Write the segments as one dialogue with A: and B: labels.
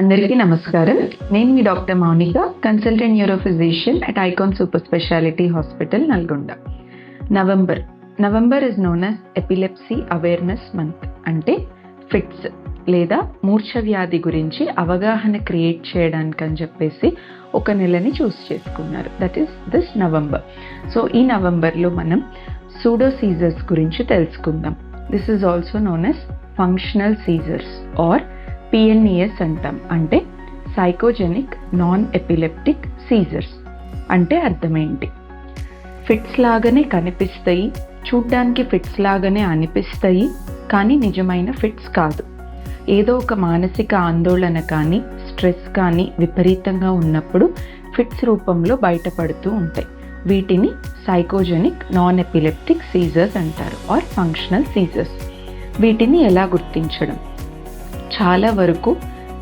A: అందరికీ నమస్కారం. నేను మీ doctor Mounika, consultant neurophysician at Icon super speciality hospital, Nalgonda. November is known as epilepsy awareness month. అంటే ఫిట్స్ లేదా మూర్ఛ వ్యాధి గురించి అవగాహన క్రియేట్ చేయడానికి అని చెప్పేసి ఒక నెలని చూస్ చేసుకున్నారు. That is this November. So ఈ నవంబర్లో మనం సూడో సీజర్స్ గురించి తెలుసుకుందాం. This is also known as functional seizures or PNES అంటాం. అంటే సైకోజెనిక్ నాన్ ఎపిలెప్టిక్ సీజర్స్. అంటే అర్థమేంటి? ఫిట్స్ లాగానే కనిపిస్తాయి, చూడ్డానికి ఫిట్స్ లాగానే అనిపిస్తాయి, కానీ నిజమైన ఫిట్స్ కాదు. ఏదో ఒక మానసిక ఆందోళన కానీ స్ట్రెస్ కానీ విపరీతంగా ఉన్నప్పుడు ఫిట్స్ రూపంలో బయటపడుతూ ఉంటాయి. వీటిని సైకోజెనిక్ నాన్ ఎపిలెప్టిక్ సీజర్స్ అంటారు ఆర్ ఫంక్షనల్ సీజర్స్. వీటిని ఎలా గుర్తించడం? చాలా వరకు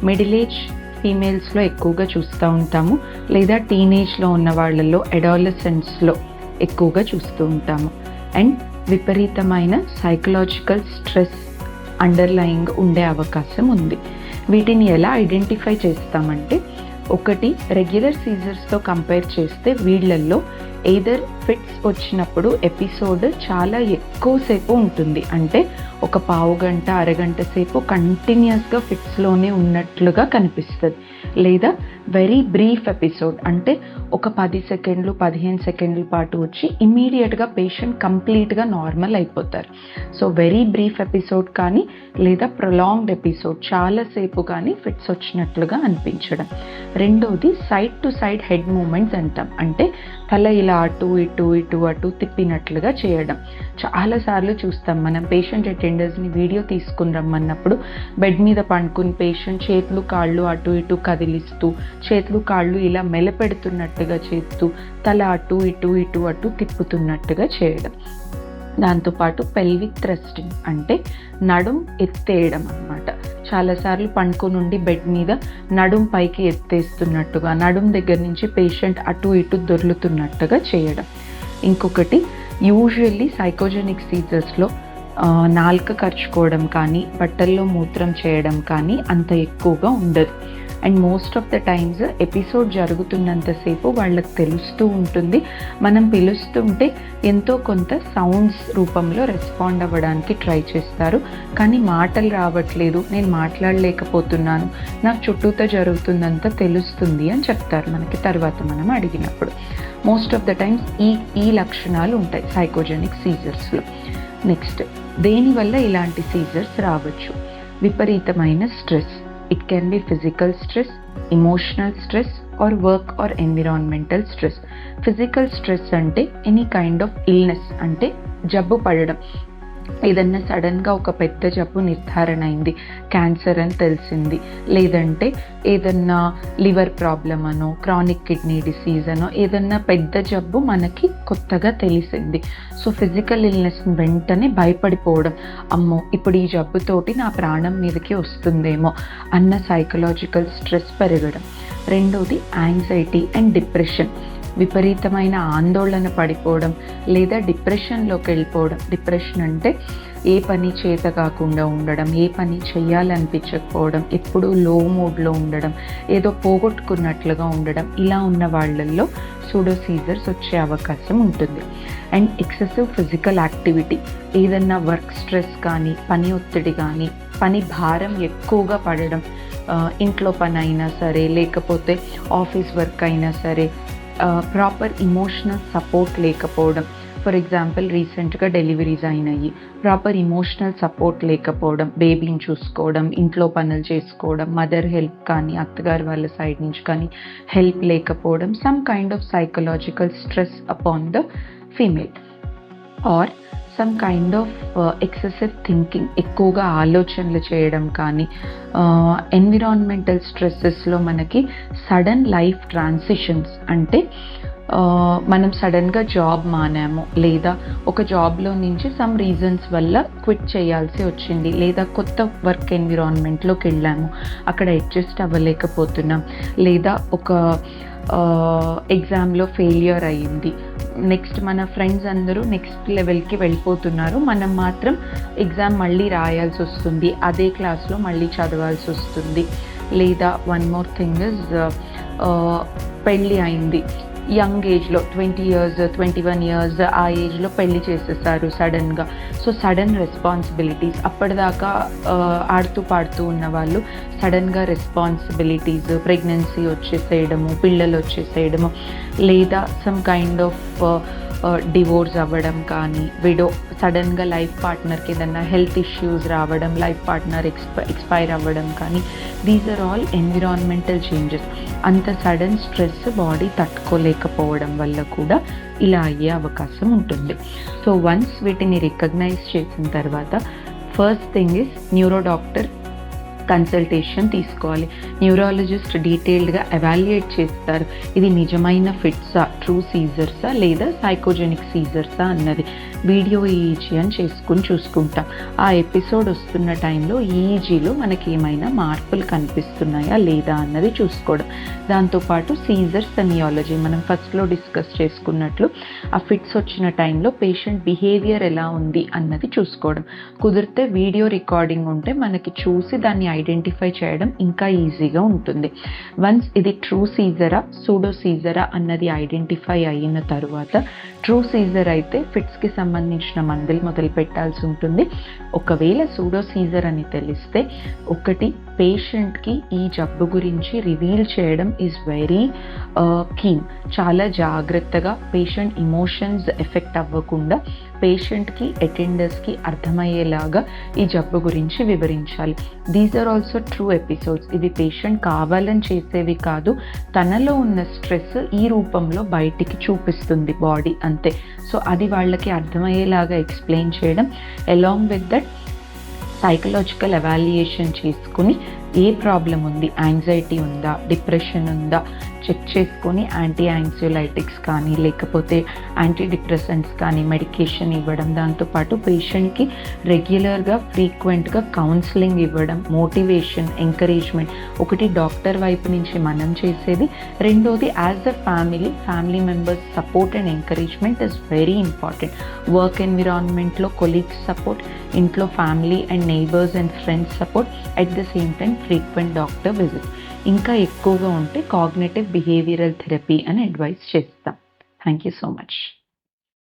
A: మిడిల్ ఏజ్ ఫీమేల్స్లో ఎక్కువగా చూస్తూ ఉంటాము, లేదా టీనేజ్లో ఉన్న వాళ్ళల్లో అడాలసెంట్స్లో ఎక్కువగా చూస్తూ ఉంటాము. అండ్ విపరీతమైన సైకలాజికల్ స్ట్రెస్ అండర్లయింగ్ ఉండే అవకాశం ఉంది. వీటిని ఎలా ఐడెంటిఫై చేస్తామంటే, ఒకటి, రెగ్యులర్ సీజర్స్తో కంపేర్ చేస్తే వీళ్ళల్లో ఎయిదర్ ఫిట్స్ వచ్చినప్పుడు ఎపిసోడ్ చాలా ఎక్కువసేపు ఉంటుంది. అంటే ఒక పావు గంట అరగంట సేపు కంటిన్యూస్గా ఫిట్స్లోనే ఉన్నట్లుగా కనిపిస్తుంది. లేదా వెరీ బ్రీఫ్ ఎపిసోడ్, అంటే ఒక 10 సెకండ్లు 15 సెకండ్ల పాటు వచ్చి ఇమీడియట్గా పేషెంట్ కంప్లీట్గా నార్మల్ అయిపోతారు. సో వెరీ బ్రీఫ్ ఎపిసోడ్ కానీ లేదా ప్రొలాంగ్డ్ ఎపిసోడ్ చాలాసేపు కానీ ఫిట్స్ వచ్చినట్లుగా అనిపించడం. రెండోది side to side head movements అంటాం. అంటే తల ఇలా అటు ఇటు ఇటు అటు తిప్పినట్లుగా చేయడం. చాలాసార్లు చూస్తాం మనం. పేషెంట్ అటెండర్స్ని వీడియో తీసుకుని రమ్మన్నప్పుడు బెడ్ మీద పండుకుని పేషెంట్ చేతులు కాళ్ళు అటు ఇటు కదిలిస్తూ, చేతులు కాళ్ళు ఇలా మెలపెడుతున్నట్టుగా చేస్తూ, తల అటు ఇటు ఇటు అటు తిప్పుతున్నట్టుగా చేయడం. దాంతోపాటు పెల్విక్ థ్రస్టింగ్, అంటే నడుం ఎత్తేయడం అన్నమాట. చాలాసార్లు పండుకొని ఉండి బెడ్ మీద నడుం పైకి ఎత్తేస్తున్నట్టుగా, నడుం దగ్గర నుంచి పేషెంట్ అటు ఇటు దొర్లుతున్నట్టుగా చేయడం. ఇంకొకటి, యూజువల్లీ సైకోజెనిక్ సీజర్స్లో నాలుక ఖర్చుకోవడం కానీ బట్టల్లో మూత్రం చేయడం కానీ అంత ఎక్కువగా ఉండదు. And most of the times episode జరుగుతున్నంతసేపు వాళ్ళకి తెలుస్తూ ఉంటుంది. మనం పిలుస్తుంటే ఎంతో కొంత సౌండ్స్ రూపంలో రెస్పాండ్ అవ్వడానికి ట్రై చేస్తారు, కానీ మాటలు రావట్లేదు, నేను మాట్లాడలేకపోతున్నాను, నాకు చుట్టూతో జరుగుతుందంతా తెలుస్తుంది అని చెప్తారు మనకి తర్వాత మనం అడిగినప్పుడు. మోస్ట్ ఆఫ్ ద టైమ్స్ ఈ లక్షణాలు ఉంటాయి సైకోజెనిక్ సీజర్స్లో. నెక్స్ట్, దేనివల్ల ఇలాంటి సీజర్స్ రావచ్చు? విపరీతమైన stress. It can be physical stress, emotional stress or work or environmental stress. Physical stress అంటే any kind of illness, అంటే జబ్బు పడడం. ఏదన్నా సడన్గా ఒక పెద్ద జబ్బు నిర్ధారణ అయింది, క్యాన్సర్ అని తెలిసింది, లేదంటే ఏదన్నా లివర్ ప్రాబ్లం అనో క్రానిక్ కిడ్నీ డిసీజ్ అనో ఏదన్నా పెద్ద జబ్బు మనకి కొత్తగా తెలిసింది. సో ఫిజికల్ ఇల్నెస్ వెంటనే భయపడిపోవడం, అమ్మో ఇప్పుడు ఈ జబ్బుతోటి నా ప్రాణం మీదకి వస్తుందేమో అన్న సైకలాజికల్ స్ట్రెస్ పెరగడం. రెండోది యాంగ్జైటీ అండ్ డిప్రెషన్. విపరీతమైన ఆందోళన పడిపోవడం లేదా డిప్రెషన్లోకి వెళ్ళిపోవడం. డిప్రెషన్ అంటే ఏ పని చేత కాకుండా ఉండడం, ఏ పని చేయాలనిపించకపోవడం, ఎప్పుడూ లో మూడ్లో ఉండడం, ఏదో పోగొట్టుకున్నట్లుగా ఉండడం. ఇలా ఉన్న వాళ్ళల్లో సూడో సీజర్స్ వచ్చే అవకాశం ఉంటుంది. అండ్ ఎక్సెసివ్ ఫిజికల్ యాక్టివిటీ, ఏదన్నా వర్క్ స్ట్రెస్ కానీ పని ఒత్తిడి కానీ పని భారం ఎక్కువగా పడడం, ఇంట్లో పని అయినా సరే లేకపోతే ఆఫీస్ వర్క్ అయినా సరే ప్రాపర్ ఇమోషనల్ సపోర్ట్ లేకపోవడం. ఫర్ ఎగ్జాంపుల్, రీసెంట్గా డెలివరీస్ అయినాయి, ప్రాపర్ ఇమోషనల్ సపోర్ట్ లేకపోవడం, బేబీని చూసుకోవడం, ఇంట్లో పనులు చేసుకోవడం, మదర్ హెల్ప్ కానీ అత్తగారు వాళ్ళ సైడ్ నుంచి కానీ హెల్ప్ లేకపోవడం, some kind of psychological stress upon the female. Or some kind of excessive thinking, ఎక్కువగా ఆలోచనలు చేయడం కానీ. ఎన్విరాన్మెంటల్ స్ట్రెస్సెస్లో మనకి సడన్ లైఫ్ ట్రాన్సిషన్స్, అంటే మనం సడన్గా జాబ్ మానాము, లేదా ఒక జాబ్లో నుంచి సమ్ రీజన్స్ వల్ల క్విట్ చేయాల్సి వచ్చింది, లేదా కొత్త వర్క్ ఎన్విరాన్మెంట్లోకి వెళ్ళాము, అక్కడ అడ్జస్ట్ అవ్వలేకపోతున్నాం, లేదా ఒక ఎగ్జామ్లో ఫెయిలియర్ అయ్యింది, నెక్స్ట్ మన ఫ్రెండ్స్ అందరూ నెక్స్ట్ లెవెల్కి వెళ్ళిపోతున్నారు, మనం మాత్రం ఎగ్జామ్ మళ్ళీ రాయాల్సి వస్తుంది, అదే క్లాస్లో మళ్ళీ చదవాల్సి వస్తుంది. లేదా వన్ మోర్ థింగ్ ఇస్ పెళ్ళి అయింది యంగ్ ఏజ్లో 20 years 21 years ఆ ఏజ్లో పెళ్లి చేసేసారు సడన్గా. సో సడన్ రెస్పాన్సిబిలిటీస్, అప్పటిదాకా ఆడుతూ పాడుతూ ఉన్న వాళ్ళు సడన్గా రెస్పాన్సిబిలిటీస్, ప్రెగ్నెన్సీ వచ్చేసేయడము, పిల్లలు వచ్చేసేయడము, లేదా సమ్ కైండ్ ఆఫ్ డివోర్స్ అవ్వడం కానీ, విడో, సడన్గా లైఫ్ పార్ట్నర్కి ఏదన్నా హెల్త్ ఇష్యూస్ రావడం, లైఫ్ పార్ట్నర్ ఎక్స్పైర్ అవ్వడం కానీ, these are all environmental changes. అంత సడన్ స్ట్రెస్ బాడీ తట్టుకోలేకపోవడం వల్ల కూడా ఇలా అయ్యే అవకాశం ఉంటుంది. సో వన్స్ వీటిని రికగ్నైజ్ చేసిన తర్వాత first thing is neuro doctor consultation తీసుకోవాలి. న్యూరాలజిస్ట్ డీటెయిల్డ్గా ఎవాల్యుయేట్ చేస్తారు ఇది నిజమైన ఫిట్సా, ట్రూ సీజర్సా లేదా సైకోజెనిక్ సీజర్సా అన్నది. వీడియో ఈఈజీ అని చూసుకుంటాం. ఆ ఎపిసోడ్ వస్తున్న టైంలో ఈఈజీలో మనకి ఏమైనా మార్పులు కనిపిస్తున్నాయా లేదా అన్నది చూసుకోవడం. దాంతోపాటు సీజర్ సెమియాలజీ, మనం ఫస్ట్లో డిస్కస్ చేసుకున్నట్లు ఆ ఫిట్స్ వచ్చిన టైంలో పేషెంట్ బిహేవియర్ ఎలా ఉంది అన్నది చూసుకోవడం. కుదిరితే వీడియో రికార్డింగ్ ఉంటే మనకి చూసి దాన్ని ఐడెంటిఫై చేయడం ఇంకా ఈజీగా ఉంటుంది. వన్స్ ఇది ట్రూ సీజరా సూడో సీజరా అన్నది ఐడెంటిఫై అయిన తర్వాత, ట్రూ సీజర్ అయితే ఫిట్స్కి సంబంధించిన మందులు మొదలు పెట్టాల్సి ఉంటుంది. ఒకవేళ సూడో సీజర్ అని తెలిస్తే, ఒకటి పేషెంట్కి ఈ జబ్బు గురించి రివీల్ చేయడం ఈజ్ వెరీ కీన్. చాలా జాగ్రత్తగా పేషెంట్ ఇమోషన్స్ ఎఫెక్ట్ అవ్వకుండా పేషెంట్కి, అటెండర్స్కి అర్థమయ్యేలాగా ఈ జబ్బు గురించి వివరించాలి. These are also true episodes. ఇది పేషెంట్ కావాలని చేసేవి కాదు, తనలో ఉన్న స్ట్రెస్ ఈ రూపంలో బయటికి చూపిస్తుంది బాడీ, అంతే. సో అది వాళ్ళకి అర్థమయ్యేలాగా ఎక్స్ప్లెయిన్ చేయడం, along with that psychological evaluation చేసుకుని ఏ ప్రాబ్లం ఉంది, యాంగ్జైటీ ఉందా, డిప్రెషన్ ఉందా చెక్ చేసుకొని యాంటీ యాంగ్జైలైటిక్స్ కానీ లేకపోతే యాంటీ డిప్రెసెంట్స్ కానీ మెడికేషన్ ఇవ్వడం. దాంతోపాటు పేషెంట్కి రెగ్యులర్గా ఫ్రీక్వెంట్గా కౌన్సిలింగ్ ఇవ్వడం, మోటివేషన్, ఎంకరేజ్మెంట్. ఒకటి డాక్టర్ వైపు నుంచి మనం చేసేది, రెండోది as a family members support and encouragement is very important. Work ఎన్విరాన్మెంట్లో కొలీగ్స్ సపోర్ట్, ఇంట్లో family and neighbours and friends support, at the same time frequent doctor visit. ఇంకా ఎక్కువగా ఉంటే కాగ్నిటివ్ బిహేవియరల్ థెరపీ అని అడ్వైస్ చేస్తాం. Thank you so much.